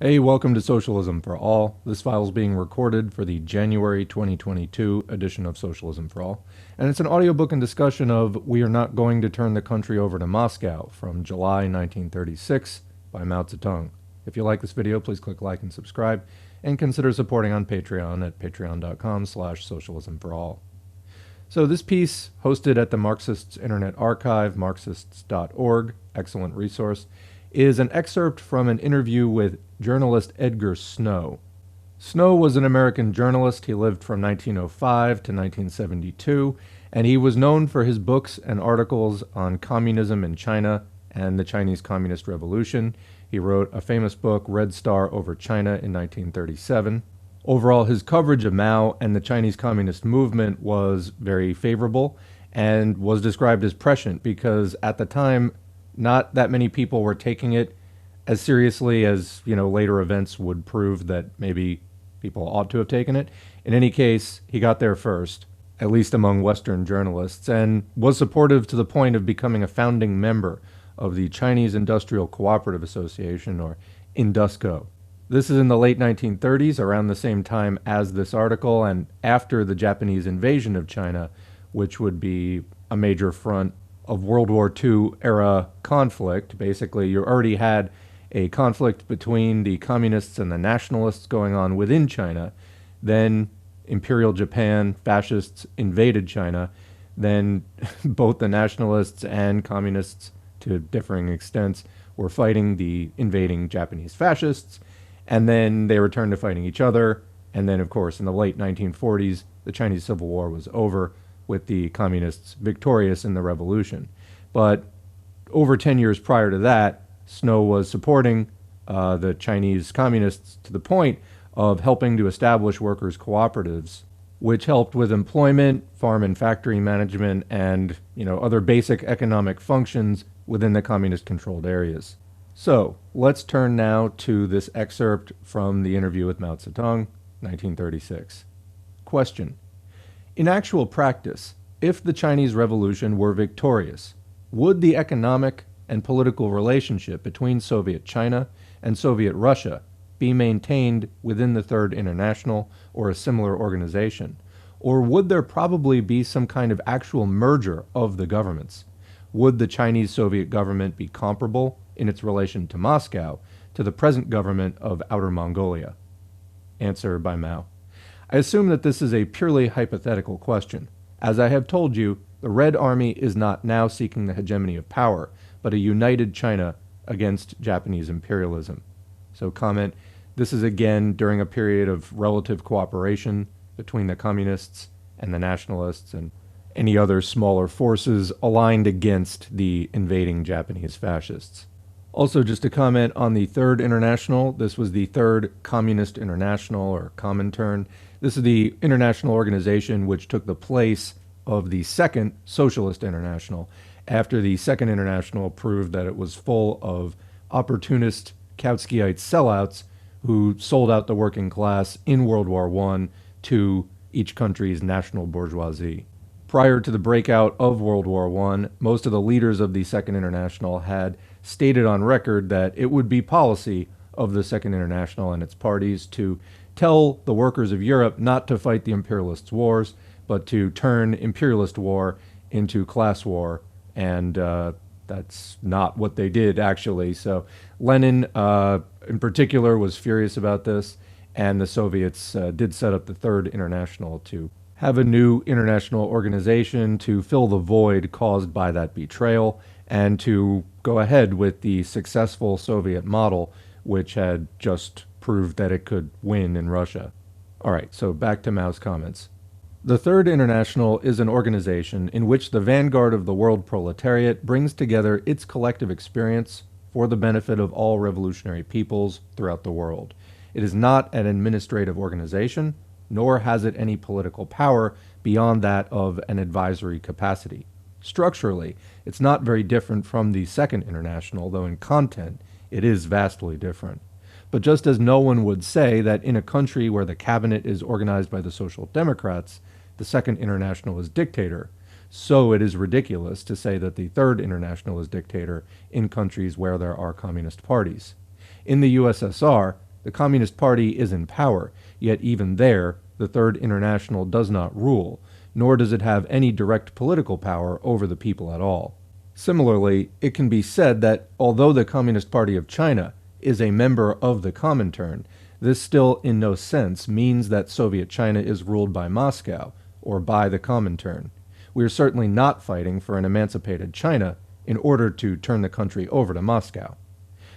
Hey, welcome to Socialism for All. This file is being recorded for the January 2022 edition of Socialism for All, and it's an audiobook and discussion of We Are Not Going to Turn the Country Over to Moscow from July 1936 by Mao Zedong. If you like this video, please click like and subscribe, and consider supporting on Patreon at patreon.com/socialismforall. So this piece, hosted at the Marxists Internet Archive, marxists.org, excellent resource, is an excerpt from an interview with journalist Edgar Snow. Snow was an American journalist. He lived from 1905 to 1972, and he was known for his books and articles on communism in China and the Chinese Communist Revolution. He wrote a famous book, Red Star Over China, in 1937. Overall, his coverage of Mao and the Chinese Communist movement was very favorable and was described as prescient because at the time, not that many people were taking it as seriously as, later events would prove that maybe people ought to have taken it. In any case, he got there first, at least among Western journalists, and was supportive to the point of becoming a founding member of the Chinese Industrial Cooperative Association, or INDUSCO. This is in the late 1930s, around the same time as this article, and after the Japanese invasion of China, which would be a major front of World War II era conflict. Basically, you already had a conflict between the communists and the nationalists going on within China. Then Imperial Japan, fascists invaded China. Then both the nationalists and communists, to differing extents, were fighting the invading Japanese fascists. And then they returned to fighting each other. And then, of course, in the late 1940s, the Chinese Civil War was over, with the communists victorious in the revolution. But over 10 years prior to that, Snow was supporting the Chinese communists to the point of helping to establish workers' cooperatives, which helped with employment, farm and factory management, and other basic economic functions within the communist-controlled areas. So let's turn now to this excerpt from the interview with Mao Zedong, 1936. Question: in actual practice, if the Chinese Revolution were victorious, would the economic and political relationship between Soviet China and Soviet Russia be maintained within the Third International or a similar organization? Or would there probably be some kind of actual merger of the governments? Would the Chinese Soviet government be comparable in its relation to Moscow to the present government of Outer Mongolia? Answer by Mao: I assume that this is a purely hypothetical question. As I have told you, the Red Army is not now seeking the hegemony of power, but a united China against Japanese imperialism. So comment: this is again during a period of relative cooperation between the communists and the nationalists and any other smaller forces aligned against the invading Japanese fascists. Also, just to comment on the Third International, this was the Third Communist International, or Comintern. This is the international organization which took the place of the Second Socialist International after the Second International proved that it was full of opportunist Kautskyite sellouts who sold out the working class in World War I to each country's national bourgeoisie. Prior to the breakout of World War I, most of the leaders of the Second International had stated on record that it would be policy of the Second International and its parties to tell the workers of Europe not to fight the imperialists' wars, but to turn imperialist war into class war. And that's not what they did, actually. So Lenin, in particular, was furious about this, and the Soviets did set up the Third International to have a new international organization to fill the void caused by that betrayal and to go ahead with the successful Soviet model, which had just proved that it could win in Russia. All right, so back to Mao's comments. The Third International is an organization in which the vanguard of the world proletariat brings together its collective experience for the benefit of all revolutionary peoples throughout the world. It is not an administrative organization, nor has it any political power beyond that of an advisory capacity. Structurally, it's not very different from the Second International, though in content, it is vastly different. But just as no one would say that in a country where the cabinet is organized by the Social Democrats, the Second International is dictator, so it is ridiculous to say that the Third International is dictator in countries where there are communist parties. In the USSR, The Communist Party is in power, yet even there, the Third International does not rule, nor does it have any direct political power over the people at all. Similarly, it can be said that although the Communist Party of China is a member of the Comintern, this still in no sense means that Soviet China is ruled by Moscow or by the Comintern. We are certainly not fighting for an emancipated China in order to turn the country over to Moscow.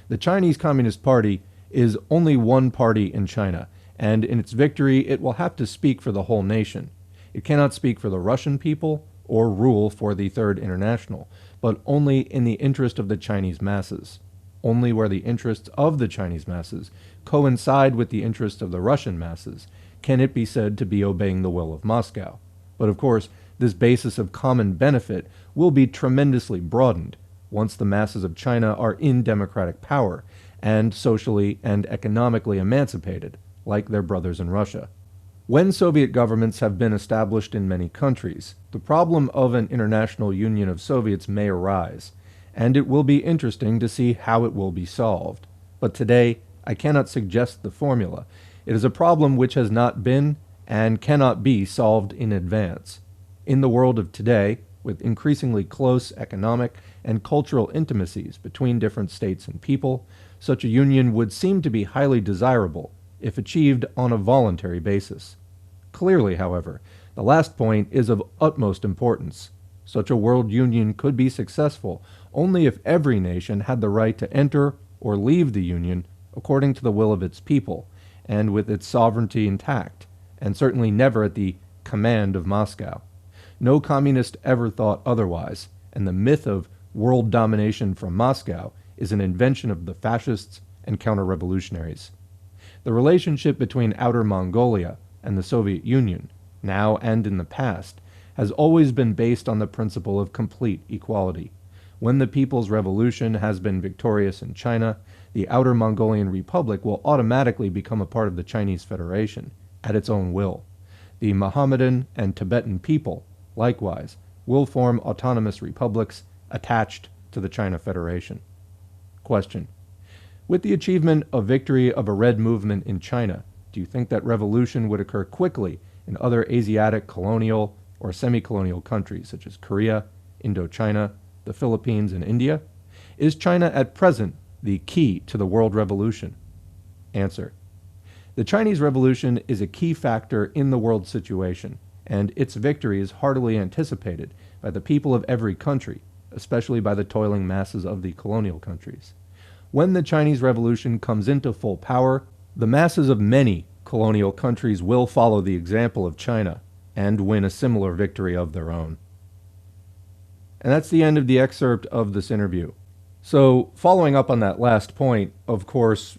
The Chinese Communist Party is only one party in China, and in its victory it will have to speak for the whole nation. It cannot speak for the Russian people or rule for the Third International, but only in the interest of the Chinese masses. Only where the interests of the Chinese masses coincide with the interests of the Russian masses can it be said to be obeying the will of Moscow. But of course, this basis of common benefit will be tremendously broadened once the masses of China are in democratic power and socially and economically emancipated, like their brothers in Russia. When Soviet governments have been established in many countries, the problem of an international union of Soviets may arise, and it will be interesting to see how it will be solved. But today, I cannot suggest the formula. It is a problem which has not been and cannot be solved in advance. In the world of today, with increasingly close economic and cultural intimacies between different states and people, such a union would seem to be highly desirable if achieved on a voluntary basis. Clearly, however, the last point is of utmost importance. Such a world union could be successful only if every nation had the right to enter or leave the union according to the will of its people, and with its sovereignty intact, and certainly never at the command of Moscow. No communist ever thought otherwise, and the myth of world domination from Moscow is an invention of the fascists and counter-revolutionaries. The relationship between Outer Mongolia and the Soviet Union, now and in the past, has always been based on the principle of complete equality. When the People's Revolution has been victorious in China, the Outer Mongolian Republic will automatically become a part of the Chinese Federation, at its own will. The Mohammedan and Tibetan people, likewise, will form autonomous republics attached to the China Federation. Question: with the achievement of victory of a red movement in China, do you think that revolution would occur quickly in other Asiatic colonial or semi-colonial countries such as Korea, Indochina, the Philippines, and India? Is China at present the key to the world revolution? Answer: the Chinese Revolution is a key factor in the world situation, and its victory is heartily anticipated by the people of every country, especially by the toiling masses of the colonial countries. When the Chinese Revolution comes into full power, the masses of many colonial countries will follow the example of China and win a similar victory of their own. And that's the end of the excerpt of this interview. So, following up on that last point, of course,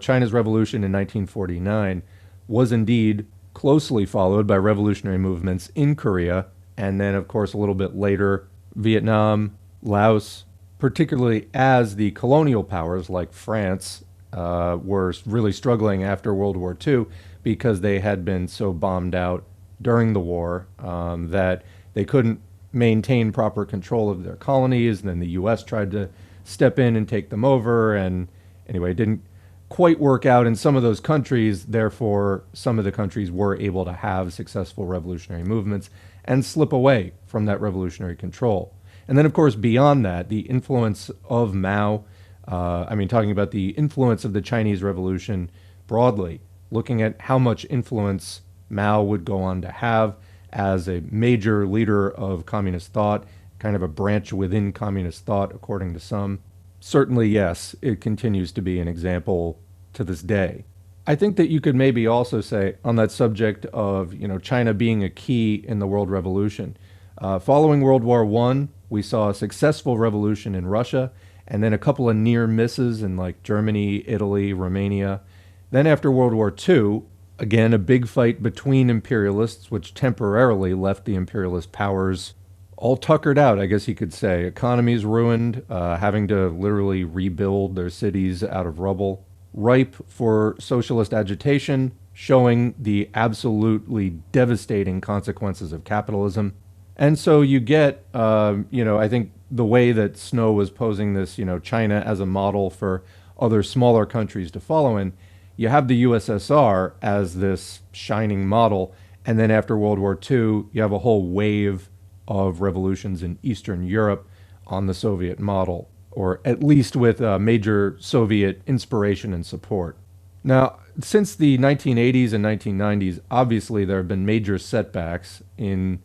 China's revolution in 1949 was indeed closely followed by revolutionary movements in Korea, and then, of course, a little bit later, Vietnam, Laos, particularly as the colonial powers like France were really struggling after World War II because they had been so bombed out during the war that they couldn't maintain proper control of their colonies. And then the U.S. tried to step in and take them over, and anyway, it didn't quite work out in some of those countries. Therefore, some of the countries were able to have successful revolutionary movements and slip away from that revolutionary control. And then, of course, beyond that, the influence of Mao, talking about the influence of the Chinese Revolution broadly, looking at how much influence Mao would go on to have as a major leader of communist thought, kind of a branch within communist thought, according to some. Certainly, yes, it continues to be an example to this day. I think that you could maybe also say on that subject of, China being a key in the world revolution. Following World War I, we saw a successful revolution in Russia, and then a couple of near misses in like Germany, Italy, Romania. Then after World War II, again, a big fight between imperialists, which temporarily left the imperialist powers all tuckered out, I guess you could say. Economies ruined, having to literally rebuild their cities out of rubble. Ripe for socialist agitation, showing the absolutely devastating consequences of capitalism. And so you get, I think the way that Snow was posing this, China as a model for other smaller countries to follow in, you have the USSR as this shining model, and then after World War II, you have a whole wave of revolutions in Eastern Europe on the Soviet model, or at least with major Soviet inspiration and support. Now, since the 1980s and 1990s, obviously there have been major setbacks in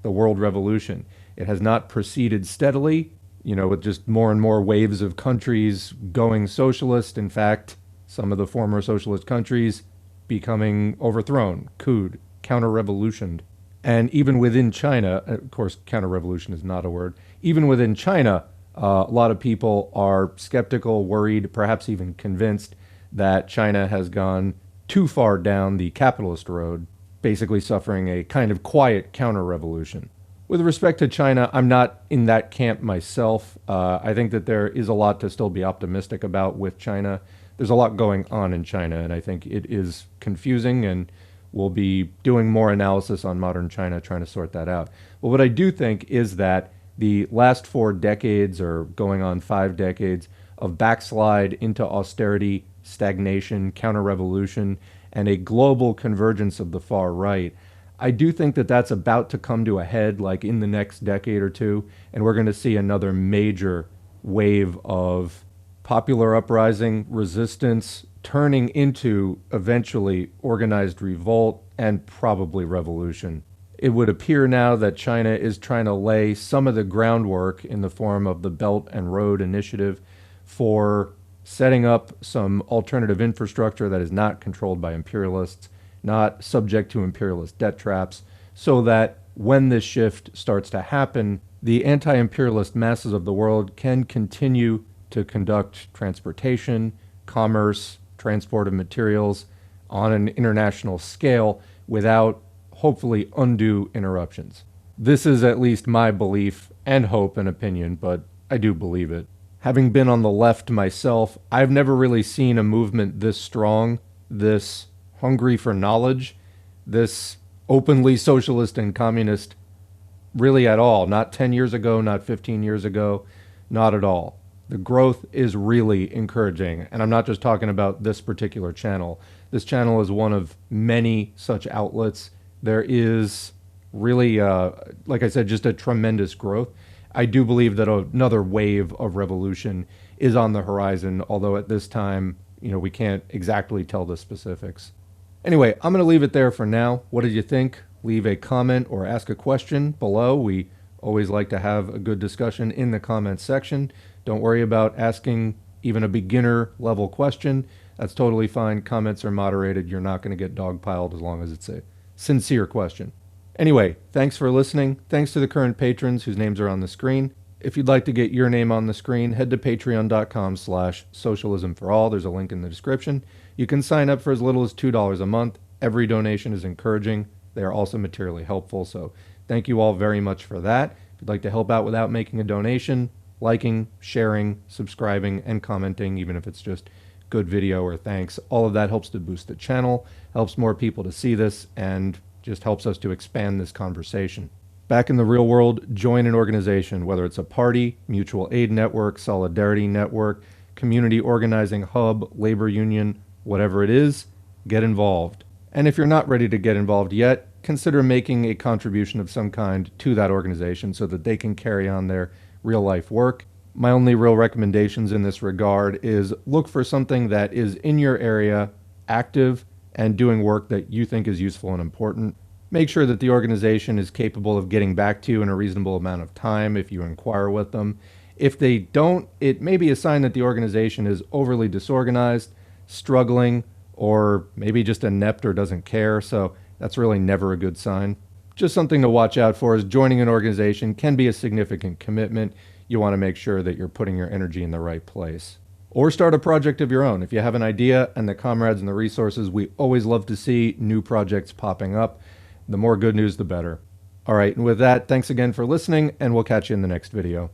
the world revolution. It has not proceeded steadily, with just more and more waves of countries going socialist. In fact, some of the former socialist countries becoming overthrown, couped, counter-revolutioned. And even within China, of course, counter-revolution is not a word, even within China, a lot of people are skeptical, worried, perhaps even convinced that China has gone too far down the capitalist road, basically suffering a kind of quiet counter-revolution. With respect to China, I'm not in that camp myself. I think that there is a lot to still be optimistic about with China. There's a lot going on in China, and I think it is confusing, and we'll be doing more analysis on modern China, trying to sort that out. But what I do think is that the last 4 decades, or going on 5 decades, of backslide into austerity, stagnation, counter-revolution, and a global convergence of the far right, I do think that that's about to come to a head, like in the next decade or two, and we're going to see another major wave of popular uprising, resistance, turning into eventually organized revolt and probably revolution. It would appear now that China is trying to lay some of the groundwork in the form of the Belt and Road Initiative for setting up some alternative infrastructure that is not controlled by imperialists, not subject to imperialist debt traps, so that when this shift starts to happen, the anti-imperialist masses of the world can continue to conduct transportation, commerce, transport of materials on an international scale without, hopefully, undue interruptions. This is at least my belief and hope and opinion, but I do believe it. Having been on the left myself, I've never really seen a movement this strong, this hungry for knowledge, this openly socialist and communist really at all. Not 10 years ago, not 15 years ago, not at all. The growth is really encouraging, and I'm not just talking about this particular channel. This channel is one of many such outlets. There is really, like I said, just a tremendous growth. I do believe that another wave of revolution is on the horizon, although at this time, we can't exactly tell the specifics. Anyway, I'm going to leave it there for now. What did you think? Leave a comment or ask a question below. We always like to have a good discussion in the comments section. Don't worry about asking even a beginner level question. That's totally fine. Comments are moderated. You're not going to get dogpiled as long as it's a sincere question. Anyway, thanks for listening. Thanks to the current patrons whose names are on the screen. If you'd like to get your name on the screen, head to patreon.com/socialismforall. There's a link in the description. You can sign up for as little as $2 a month. Every donation is encouraging. They are also materially helpful, so thank you all very much for that. If you'd like to help out without making a donation, liking, sharing, subscribing, and commenting, even if it's just good video or thanks, all of that helps to boost the channel, helps more people to see this, and just helps us to expand this conversation. Back in the real world, join an organization, whether it's a party, mutual aid network, solidarity network, community organizing hub, labor union, whatever it is, get involved. And if you're not ready to get involved yet, consider making a contribution of some kind to that organization so that they can carry on their real life work. My only real recommendations in this regard is look for something that is in your area, active, and doing work that you think is useful and important. Make sure that the organization is capable of getting back to you in a reasonable amount of time if you inquire with them. If they don't, it may be a sign that the organization is overly disorganized, struggling, or maybe just inept or doesn't care, so that's really never a good sign. Just something to watch out for is joining an organization can be a significant commitment. You want to make sure that you're putting your energy in the right place. Or start a project of your own. If you have an idea and the comrades and the resources, we always love to see new projects popping up. The more good news, the better. All right, and with that, thanks again for listening, and we'll catch you in the next video.